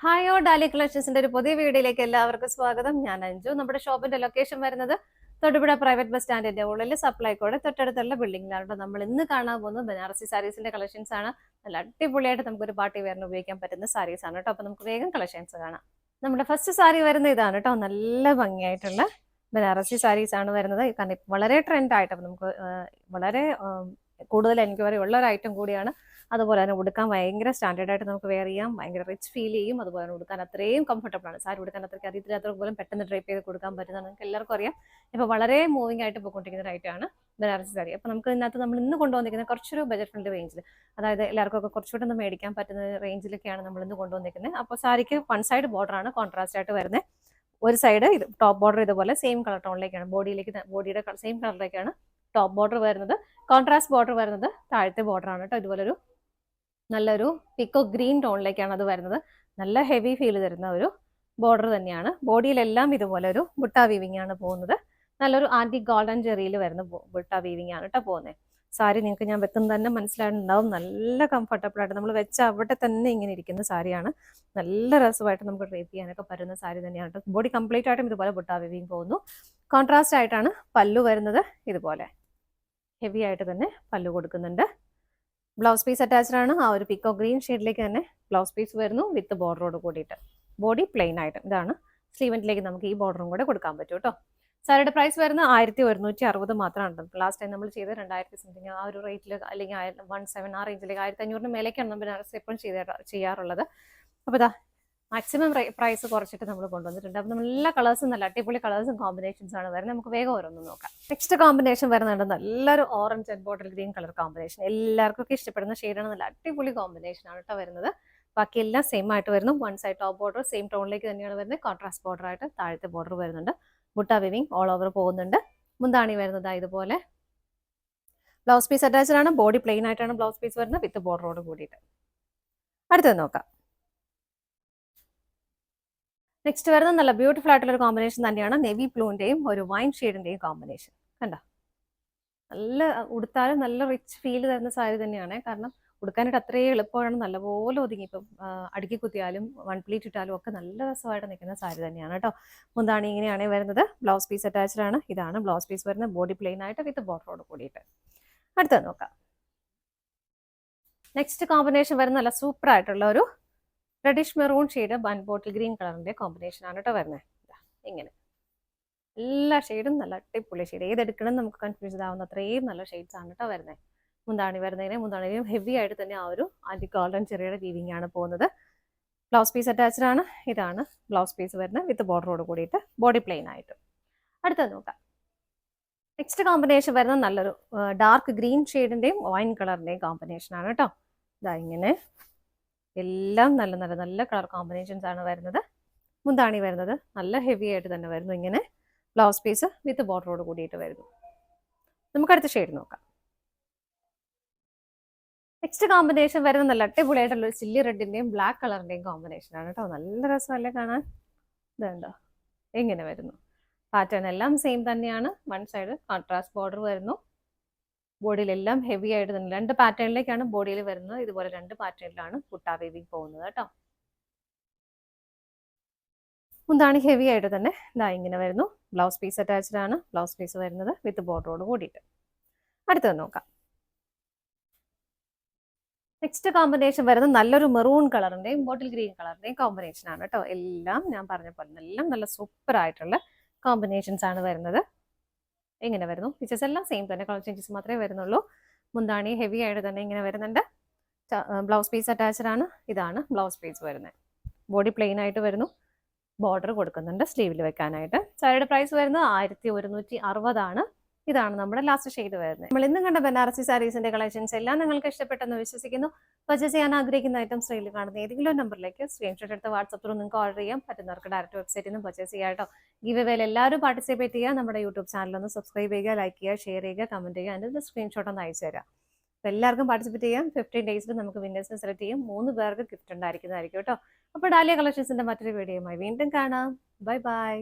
Hi ഓ ഡാലി കളക്ഷൻസിന്റെ ഒരു പുതിയ വീഡിയോയിലേക്ക് എല്ലാവർക്കും സ്വാഗതം. ഞാൻ അഞ്ജു. നമ്മുടെ ഷോപ്പിന്റെ ലൊക്കേഷൻ വരുന്നത് തൊടുപുഴ പ്രൈവറ്റ് ബസ് സ്റ്റാൻഡിന്റെ ഉള്ളിൽ സപ്ലൈക്കോടെ തൊട്ടടുത്തുള്ള ബിൽഡിംഗിലാണ്. നമ്മൾ ഇന്ന് കാണാൻ പോകുന്നത് ബനാറസി സാരീസിന്റെ കളക്ഷൻസ് ആണ്. നല്ല അടിപൊളിയായിട്ട് നമുക്കൊരു പാർട്ടി വെയറിന് ഉപയോഗിക്കാൻ പറ്റുന്ന സാരീസ് ആണ് കേട്ടോ. അപ്പൊ നമുക്ക് വേഗം കളക്ഷൻസ് കാണാം. നമ്മുടെ ഫസ്റ്റ് സാരി വരുന്ന ഇതാണ് കേട്ടോ. നല്ല ഭംഗിയായിട്ടുള്ള ബനാറസി സാരീസ് ആണ് വരുന്നത്. കാരണം വളരെ ട്രെൻഡ് ആയിട്ട് നമുക്ക് വളരെ കൂടുതൽ എൻക്വയറി ഉള്ള ഒരു ഐറ്റം കൂടിയാണ്. അതുപോലെ തന്നെ ഉടുക്കാൻ ഭയങ്കര സ്റ്റാൻഡേർഡ് ആയിട്ട് നമുക്ക് വെയർ ചെയ്യാം. ഭയങ്കര റിച്ച് ഫീൽ ചെയ്യും. അതുപോലെ തന്നെ ഉടുക്കാൻ അത്രയും കംഫർട്ടബിൾ ആണ്. സാരി ഉടുക്കാൻ അത്രയ്ക്ക് അറിയത്തില്ലാത്തവർക്ക് പോലും പെട്ടെന്ന് ഡ്രൈപ്പ് ചെയ്ത് കൊടുക്കാൻ പറ്റുന്നതാണ്. നമുക്ക് എല്ലാവർക്കും അറിയാം. ഇപ്പോൾ വളരെ മൂവിങ് ആയിട്ട് പോയിക്കൊണ്ടിരിക്കുന്ന ഒരു ഐറ്റമാണ് ബനാറസി സാരി. അപ്പോൾ നമുക്ക് ഇതിനകത്ത് നമ്മൾ ഇന്ന് കൊണ്ടുവന്നിരിക്കുന്നത് കുറച്ചൊരു ബജറ്റ് ഫ്രണ്ട്ലി റേഞ്ചിൽ, അതായത് എല്ലാവർക്കും ഒക്കെ കുറച്ചുകൂടെ ഒന്ന് മേടിക്കാൻ പറ്റുന്ന റേഞ്ചിലൊക്കെയാണ് നമ്മൾ ഇന്ന് കൊണ്ടുവന്നിരിക്കുന്നത്. അപ്പോൾ സാരിക്ക് വൺ സൈഡ് ബോർഡർ ആണ് കോൺട്രാസ്റ്റ് ആയിട്ട് വരുന്നത്. ഒരു സൈഡ് ഇത് ടോപ്പ് ബോർഡർ ഇതുപോലെ സെയിം കളർ ടോണിലേക്കാണ്, ബോഡിയുടെ സെയിം കളറിലേക്കാണ് ടോപ്പ് ബോർഡർ വരുന്നത്. കോൺട്രാസ്റ്റ് ബോർഡർ വരുന്നത് താഴത്തെ ബോർഡർ ആണ് കേട്ടോ. ഇതുപോലൊരു നല്ലൊരു പിക്കോ ഗ്രീൻ ടോണിലേക്കാണ് അത് വരുന്നത്. നല്ല ഹെവി ഫീൽ തരുന്ന ഒരു ബോർഡർ തന്നെയാണ്. ബോഡിയിലെല്ലാം ഇതുപോലെ ഒരു ബുട്ട വീവിംഗ് ആണ് പോകുന്നത്. നല്ലൊരു ആന്റി ഗോൾഡൻ ജെറിയിൽ വരുന്ന ബുട്ട വീവിംഗ് ആണ് കേട്ടോ പോകുന്നത്. സാരി നിങ്ങൾക്ക് ഞാൻ വെക്കുന്നത് തന്നെ മനസ്സിലായിട്ടുണ്ടാവും. നല്ല കംഫർട്ടബിൾ ആയിട്ട് നമ്മൾ വെച്ച അവിടെ തന്നെ ഇങ്ങനെ ഇരിക്കുന്ന സാരിയാണ്. നല്ല രസമായിട്ട് നമുക്ക് ഡ്രേപ്പ് ചെയ്യാനൊക്കെ പറ്റുന്ന സാരി തന്നെയാണ് കേട്ടോ. ബോഡി കംപ്ലീറ്റ് ആയിട്ടും ഇതുപോലെ ബുട്ട വീവിംഗ് പോകുന്നു. കോൺട്രാസ്റ്റ് ആയിട്ടാണ് പല്ലു വരുന്നത്. ഇതുപോലെ ഹെവി ആയിട്ട് തന്നെ പല്ലു കൊടുക്കുന്നുണ്ട്. ബ്ലൗസ് പീസ് അറ്റാച്ച്ഡ് ആണ്. ആ ഒരു പിക്കോ ഗ്രീൻ ഷെയ്ഡിലേക്ക് തന്നെ ബ്ലൗസ് പീസ് വരുന്നു വിത്ത് ബോർഡറോട് കൂടിയിട്ട്. ബോഡി പ്ലെയിൻ ആയിട്ട് ഇതാണ്. സ്ലീവൻറ്റിലേക്ക് നമുക്ക് ഈ ബോർഡറും കൂടെ കൊടുക്കാൻ പറ്റും കേട്ടോ. സാരിയുടെ പ്രൈസ് വരുന്നത് 1160 മാത്രമാണ്. ലാസ്റ്റ് ടൈം നമ്മൾ ചെയ്ത് 2000 സംതിങ് ആ ഒരു റേറ്റിൽ, അല്ലെങ്കിൽ 17 ആ റേഞ്ചിലേക്ക് 1500 മേലേക്കാണ് നമ്മൾ എപ്പോഴും ചെയ്യാറുള്ളത്. അപ്പോൾ ഇതാ മാക്സിമം പ്രൈസ് കുറച്ചിട്ട് നമ്മൾ കൊണ്ടുവന്നിട്ടുണ്ട്. അപ്പോൾ നമ്മൾ എല്ലാ കളേഴ്സും നല്ല അടിപൊളി കളേഴ്സും കോമ്പിനേഷൻസ് ആണ് വരുന്നത്. നമുക്ക് വേഗം ഓരോന്നും നോക്കാം. നെക്സ്റ്റ് കോമ്പിനേഷൻ വരുന്നുണ്ട് നല്ലൊരു orange and bottle green colour combination. എല്ലാവർക്കും ഒക്കെ ഇഷ്ടപ്പെടുന്ന ഷെയ്ഡാണ്. നല്ല അടിപൊളി കോമ്പിനേഷൻ ആണ് കേട്ടോ വരുന്നത്. ബാക്കി എല്ലാം സെയിം ആയിട്ട് വരുന്നു. One side top border same ടോണിലേക്ക് തന്നെയാണ് വരുന്നത്. കോൺട്രാസ്റ്റ് ബോർഡർ ആയിട്ട് താഴത്തെ ബോർഡർ വരുന്നുണ്ട്. ബുട്ട വിവിങ് ഓൾ ഓവർ പോകുന്നുണ്ട്. മുന്താണി വരുന്നത് ഇതുപോലെ. ബ്ലൗസ് പീസ് അറ്റാച്ച്ഡ് ആണ്. ബോഡി പ്ലെയിൻ ആയിട്ടാണ് ബ്ലൗസ് പീസ് വരുന്നത് വിത്ത് ബോർഡറോട് കൂടിയിട്ട്. അടുത്തത് നോക്കാം. നെക്സ്റ്റ് വരുന്നത് നല്ല ബ്യൂട്ടിഫുൾ ആയിട്ടുള്ള ഒരു കോമ്പിനേഷൻ തന്നെയാണ്. നെവി ബ്ലൂവിന്റെയും ഒരു വൈൻ ഷെയ്ഡിന്റെയും കോമ്പിനേഷൻ. കണ്ടോ, നല്ല ഉടുത്താലും നല്ല റിച്ച് ഫീൽ തരുന്ന സാരി തന്നെയാണ്. കാരണം ഉടുക്കാനായിട്ട് അത്രയും എളുപ്പമാണ്. നല്ലപോലെ ഒതുങ്ങി ഇപ്പം അടുക്കി കുത്തിയാലും വൺ പ്ലീറ്റ് ഇട്ടാലും ഒക്കെ നല്ല രസമായിട്ട് നിൽക്കുന്ന സാരി തന്നെയാണ് കേട്ടോ. മുന്താണി ഇങ്ങനെയാണ് വരുന്നത്. ബ്ലൗസ് പീസ് അറ്റാച്ച്ഡ് ആണ്. ഇതാണ് ബ്ലൗസ് പീസ് വരുന്നത്. ബോഡി പ്ലെയിൻ ആയിട്ട് വിത്ത് ബോർഡറോട് കൂടിയിട്ട്. അടുത്തത് നോക്കാം. നെക്സ്റ്റ് കോമ്പിനേഷൻ വരുന്ന നല്ല സൂപ്പർ ആയിട്ടുള്ള ഒരു റെഡിഷ് മെറൂൺ ഷെയ്ഡ് ബൺ ബോട്ടിൽ ഗ്രീൻ കളറിന്റെ കോമ്പിനേഷൻ ആണ് കേട്ടോ വരുന്നത്. ഇങ്ങനെ എല്ലാ ഷെയ്ഡും നല്ല അടിപൊളി ഷെയ്ഡ്. ഏതെടുക്കണം നമുക്ക് കൺഫ്യൂസ് ആവുന്ന അത്രയും നല്ല ഷെയ്ഡ്സ് ആണ് കേട്ടോ വരുന്നത്. മുന്താണി മുന്താണിയും ഹെവി ആയിട്ട് തന്നെ ആ ഒരു ആന്റി ഗോൾഡൻ ചെറിയുടെ വീവിംഗ് ആണ് പോകുന്നത്. ബ്ലൗസ് പീസ് അറ്റാച്ച്ഡ് ആണ്. ഇതാണ് ബ്ലൗസ് പീസ് വരുന്നത് വിത്ത് ബോർഡറോട് കൂടിയിട്ട് ബോഡി പ്ലെയിൻ ആയിട്ട്. അടുത്തത് നോക്കാം. നെക്സ്റ്റ് കോമ്പിനേഷൻ വരുന്നത് നല്ലൊരു ഡാർക്ക് ഗ്രീൻ ഷെയ്ഡിന്റെയും വൈൻ കളറിന്റെയും കോമ്പിനേഷൻ ആണ് കേട്ടോ. ഇതാ ഇങ്ങനെ എല്ലാം നല്ല നല്ല നല്ല കളർ കോമ്പിനേഷൻസ് ആണ് വരുന്നത്. മുന്താണി വരുന്നത് നല്ല ഹെവി ആയിട്ട് തന്നെ വരുന്നു. ഇങ്ങനെ ബ്ലൗസ് പീസ് വിത്ത് ബോർഡറോട് കൂടിയിട്ട് വരുന്നു. നമുക്ക് അടുത്ത ഷെയ്ഡ് നോക്കാം. നെക്സ്റ്റ് കോമ്പിനേഷൻ വരുന്നത് നല്ല അടിപൊളിയായിട്ടുള്ള ഒരു ചില്ലി റെഡിന്റെയും ബ്ലാക്ക് കളറിന്റെയും കോമ്പിനേഷൻ ആണ് കേട്ടോ. നല്ല രസമല്ലേ കാണാൻ. ഇതുണ്ടോ എങ്ങനെ വരുന്നു. പാറ്റേൺ എല്ലാം സെയിം തന്നെയാണ്. വൺ സൈഡ് കോൺട്രാസ്റ്റ് ബോർഡർ വരുന്നു. ബോഡിയിലെല്ലാം ഹെവി ആയിട്ട് തന്നെ 2 പാറ്റേണിലേക്കാണ് ബോഡിയിൽ വരുന്നത്. ഇതുപോലെ 2 പാറ്റേണിലാണ് ബുട്ട വീവിംഗ് പോകുന്നത് കേട്ടോ. മുന്താണി ഹെവി ആയിട്ട് തന്നെ ഇതാ ഇങ്ങനെ വരുന്നു. ബ്ലൗസ് പീസ് അറ്റാച്ച്ഡ് ആണ്. ബ്ലൗസ് പീസ് വരുന്നത് വിത്ത് ബോർഡറോട് കൂടിയിട്ട്. അടുത്തത് നോക്കാം. നെക്സ്റ്റ് കോമ്പിനേഷൻ വരുന്നത് നല്ലൊരു മെറൂൺ കളറിന്റെയും ബോട്ടിൽ ഗ്രീൻ കളറിന്റെയും കോമ്പിനേഷൻ ആണ് കേട്ടോ. എല്ലാം ഞാൻ പറഞ്ഞ പോലെ എല്ലാം നല്ല സൂപ്പർ ആയിട്ടുള്ള കോമ്പിനേഷൻസ് ആണ് വരുന്നത്. ഇങ്ങനെ വരുന്നു. പിക്ചേഴ്സ് എല്ലാം സെയിം തന്നെ, കളർ ചേഞ്ചസ് മാത്രമേ വരുന്നുള്ളൂ. മുന്താണി ഹെവി ആയിട്ട് തന്നെ ഇങ്ങനെ വരുന്നുണ്ട്. ബ്ലൗസ് പീസ് അറ്റാച്ച്ഡ് ആണ്. ഇതാണ് ബ്ലൗസ് പീസ് വരുന്നത്. ബോഡി പ്ലെയിൻ ആയിട്ട് വരുന്നു. ബോർഡർ കൊടുക്കുന്നുണ്ട് സ്ലീവിൽ വെക്കാനായിട്ട്. സാരിയുടെ പ്രൈസ് വരുന്നത് 1160 ആണ്. ഇതാണ് നമ്മുടെ ലാസ്റ്റ് ഷെയ്ഡ് വരുന്നത്. നമ്മൾ ഇന്നും കണ്ട ബനാറസി സാരീസിന്റെ കളക്ഷൻസ് എല്ലാം നിങ്ങൾക്ക് ഇഷ്ടപ്പെട്ടെന്ന് വിശ്വസിക്കുന്നു. പർച്ചേസ് ചെയ്യാൻ ആഗ്രഹിക്കുന്ന ഐറ്റംസ് റെയിൽ കാണുന്ന ഏതെങ്കിലും നമ്പറിലേക്ക് സ്ക്രീൻഷോട്ട് എടുത്ത് വാട്സപ്പിൽ നിങ്ങൾക്ക് ഓർഡർ ചെയ്യാം. പറ്റുന്നവർക്ക് ഡയറക്റ്റ് വെബ്സൈറ്റിൽ നിന്ന് പർച്ചേസ് ചെയ്യാം കേട്ടോ. ഗിവ് എവേയിൽ എല്ലാവരും പാർട്ടിസിപ്പേറ്റ് ചെയ്യുക. നമ്മുടെ യൂട്യൂബ് ചാനൽ ഒന്ന് സബ്സ്ക്രൈബ് ചെയ്യുക, ലൈക്ക് ചെയ്യുക, ഷെയർ ചെയ്യുക, കമന്റ് ചെയ്യുക. അതിൻ്റെ സ്ക്രീൻഷോട്ട് ഒന്ന് അയച്ചു തരാം. അപ്പോൾ എല്ലാവർക്കും പാർട്ടിസിപ്പേറ്റ് ചെയ്യാം. 15 ഡേയ്സിൽ നമുക്ക് വിന്നേഴ്സിനെ സെലക്ട് ചെയ്യും. 3 പേർക്ക് ഗിഫ്റ്റ് ഉണ്ടായിരിക്കുന്നതായിരിക്കും കേട്ടോ. അപ്പോൾ ഡാലിയ കളക്ഷൻസിന്റെ മറ്റൊരു വീഡിയോയുമായി വീണ്ടും കാണാം. Bye bye.